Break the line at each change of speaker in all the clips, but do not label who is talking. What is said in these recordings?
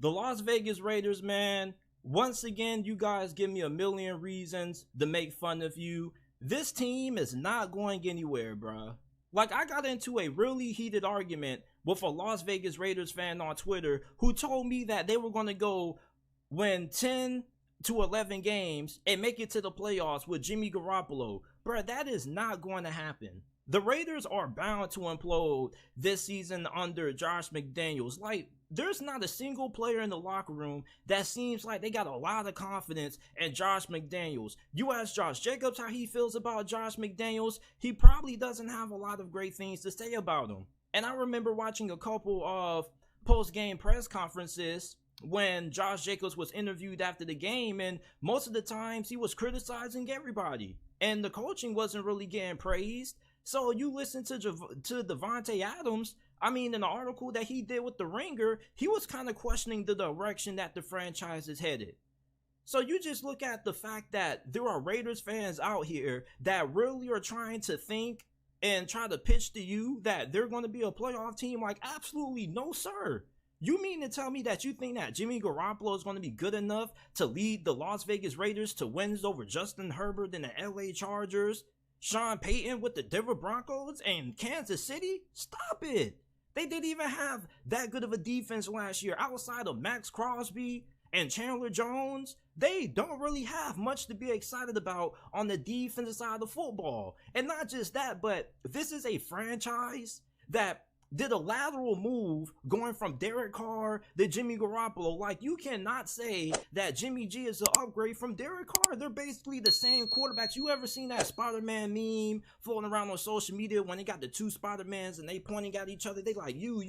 The Las Vegas Raiders, man, once again, you guys give me a million reasons to make fun of you. This team is not going anywhere, bruh. Like, I got into a really heated argument with a Las Vegas Raiders fan on Twitter who told me that they were going to go win 10 to 11 games and make it to the playoffs with Jimmy Garoppolo. Bruh, that is not going to happen. The Raiders are bound to implode this season under Josh McDaniels. Like, there's not a single player in the locker room that seems like they got a lot of confidence in Josh McDaniels. You ask Josh Jacobs how he feels about Josh McDaniels, he probably doesn't have a lot of great things to say about him. And I remember watching a couple of post-game press conferences when Josh Jacobs was interviewed after the game, and most of the times he was criticizing everybody. And the coaching wasn't really getting praised. So you listen to Davante Adams, I mean, in the article that he did with The Ringer, he was kind of questioning the direction that the franchise is headed. So you just look at the fact that there are Raiders fans out here that really are trying to think and try to pitch to you that they're going to be a playoff team. Like, absolutely no, sir. You mean to tell me that you think that Jimmy Garoppolo is going to be good enough to lead the Las Vegas Raiders to wins over Justin Herbert and the LA Chargers, Sean Payton with the Denver Broncos, and Kansas City? Stop it. They didn't even have that good of a defense last year. Outside of Max Crosby and Chandler Jones, they don't really have much to be excited about on the defensive side of football. And not just that, but this is a franchise that did a lateral move going from Derek Carr to Jimmy Garoppolo. Like, you cannot say that Jimmy G is an upgrade from Derek Carr. They're basically the same quarterbacks. You ever seen that Spider-Man meme floating around on social media when they got the two Spider-Mans and they pointing at each other? They like, you.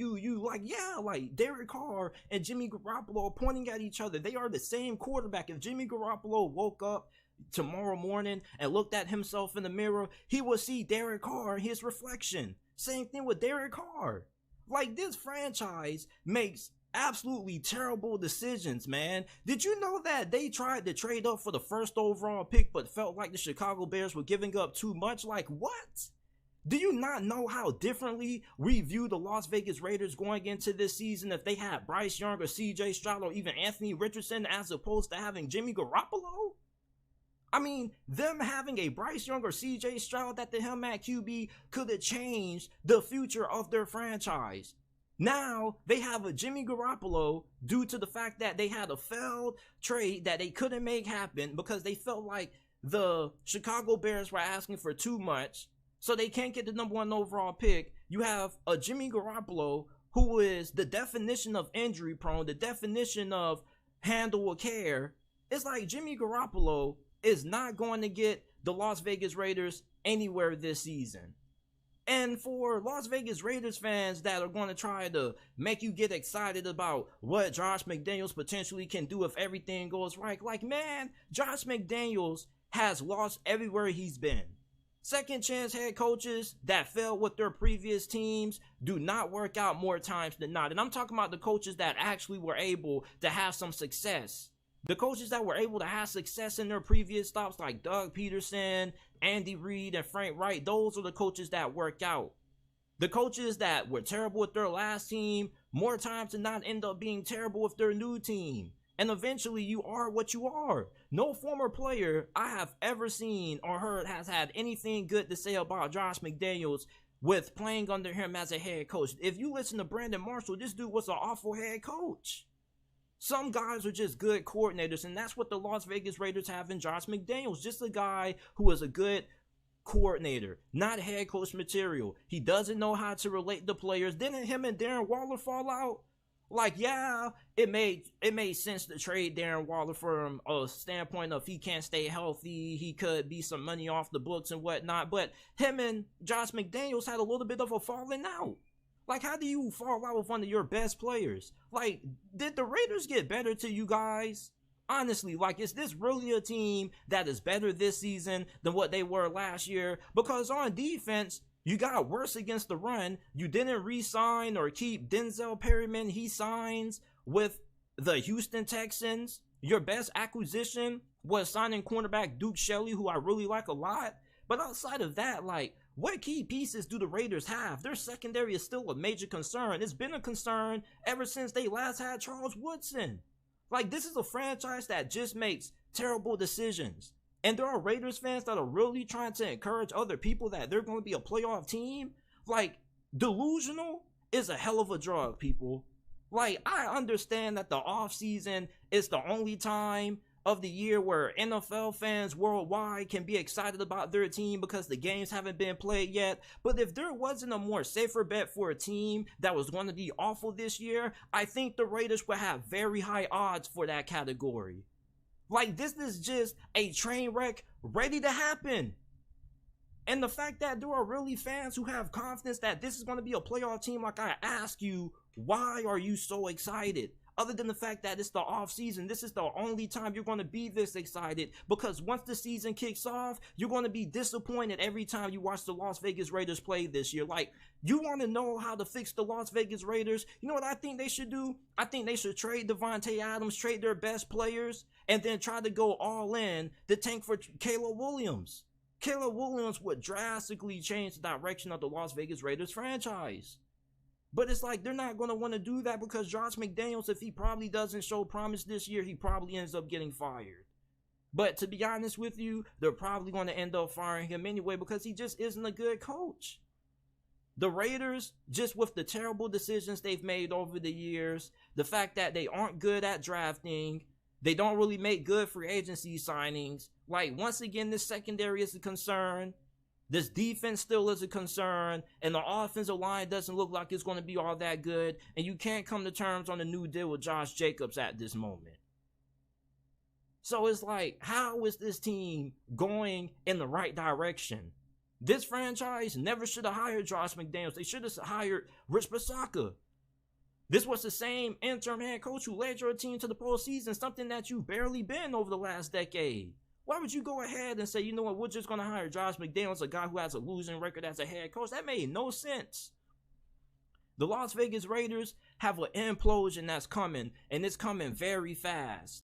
Like, yeah, like Derek Carr and Jimmy Garoppolo pointing at each other. They are the same quarterback. If Jimmy Garoppolo woke up tomorrow morning and looked at himself in the mirror, he would see Derek Carr, his reflection. Same thing with Derek Carr. Like, this franchise makes absolutely terrible decisions, man. Did you know that they tried to trade up for the first overall pick but felt like the Chicago Bears were giving up too much? Like, what? Do you not know how differently we view the Las Vegas Raiders going into this season if they had Bryce Young or CJ Stroud or even Anthony Richardson as opposed to having Jimmy Garoppolo? I mean, them having a Bryce Young or CJ Stroud at the helm at QB could have changed the future of their franchise. Now, they have a Jimmy Garoppolo due to the fact that they had a failed trade that they couldn't make happen because they felt like the Chicago Bears were asking for too much, so they can't get the number one overall pick. You have a Jimmy Garoppolo who is the definition of injury prone, the definition of handle with care. It's like Jimmy Garoppolo is not going to get the Las Vegas Raiders anywhere this season. And for Las Vegas Raiders fans that are going to try to make you get excited about what Josh McDaniels potentially can do if everything goes right, like, man, Josh McDaniels has lost everywhere he's been. Second chance head coaches that failed with their previous teams do not work out more times than not. And I'm talking about the coaches that actually were able to have some success. The coaches that were able to have success in their previous stops, like Doug Peterson, Andy Reid, and Frank Wright, those are the coaches that work out. The coaches that were terrible with their last team, more times than not end up being terrible with their new team. And eventually you are what you are. No former player I have ever seen or heard has had anything good to say about Josh McDaniels with playing under him as a head coach. If you listen to Brandon Marshall, this dude was an awful head coach. Some guys are just good coordinators, and that's what the Las Vegas Raiders have in Josh McDaniels. Just a guy who is a good coordinator, not head coach material. He doesn't know how to relate to players. Didn't him and Darren Waller fall out? Like, yeah, it made sense to trade Darren Waller from a standpoint of he can't stay healthy, he could be some money off the books and whatnot, but him and Josh McDaniels had a little bit of a falling out. Like, how do you fall out with one of your best players? Like, did the Raiders get better to you guys? Honestly, like, is this really a team that is better this season than what they were last year? Because on defense, you got worse against the run. You didn't re-sign or keep Denzel Perryman. He signs with the Houston Texans. Your best acquisition was signing cornerback Duke Shelley, who I really like a lot. But outside of that, like, What key pieces do the Raiders have? Their secondary is still a major concern. It's been a concern ever since they last had Charles Woodson. Like, this is a franchise that just makes terrible decisions. And there are Raiders fans that are really trying to encourage other people that they're going to be a playoff team. Like, delusional is a hell of a drug, people. Like, I understand that the offseason is the only time of the year where NFL fans worldwide can be excited about their team because the games haven't been played yet. But if there wasn't a more safer bet for a team that was going to be awful this year, I think the Raiders would have very high odds for that category. Like, this is just a train wreck ready to happen. And the fact that there are really fans who have confidence that this is going to be a playoff team, like, I ask you, why are you so excited? Other than the fact that it's the off season, this is the only time you're going to be this excited, because once the season kicks off, you're going to be disappointed every time you watch the Las Vegas Raiders play this year. Like, you want to know how to fix the Las Vegas Raiders? You know what I think they should do? I think they should trade Devontae Adams, trade their best players, and then try to go all in the tank for Caleb Williams. Caleb Williams would drastically change the direction of the Las Vegas Raiders franchise. But it's like, they're not going to want to do that because Josh McDaniels, if he probably doesn't show promise this year, he probably ends up getting fired. But to be honest with you, they're probably going to end up firing him anyway because he just isn't a good coach. The Raiders, just with the terrible decisions they've made over the years, the fact that they aren't good at drafting, they don't really make good free agency signings. Like, once again, this secondary is a concern. This defense still is a concern, and the offensive line doesn't look like it's going to be all that good, and you can't come to terms on a new deal with Josh Jacobs at this moment. So it's like, how is this team going in the right direction? This franchise never should have hired Josh McDaniels. They should have hired Rich Bisaccia. This was the same interim head coach who led your team to the postseason, something that you've barely been over the last decade. Why would you go ahead and say, you know what, we're just going to hire Josh McDaniels, a guy who has a losing record as a head coach? That made no sense. The Las Vegas Raiders have an implosion that's coming, and it's coming very fast.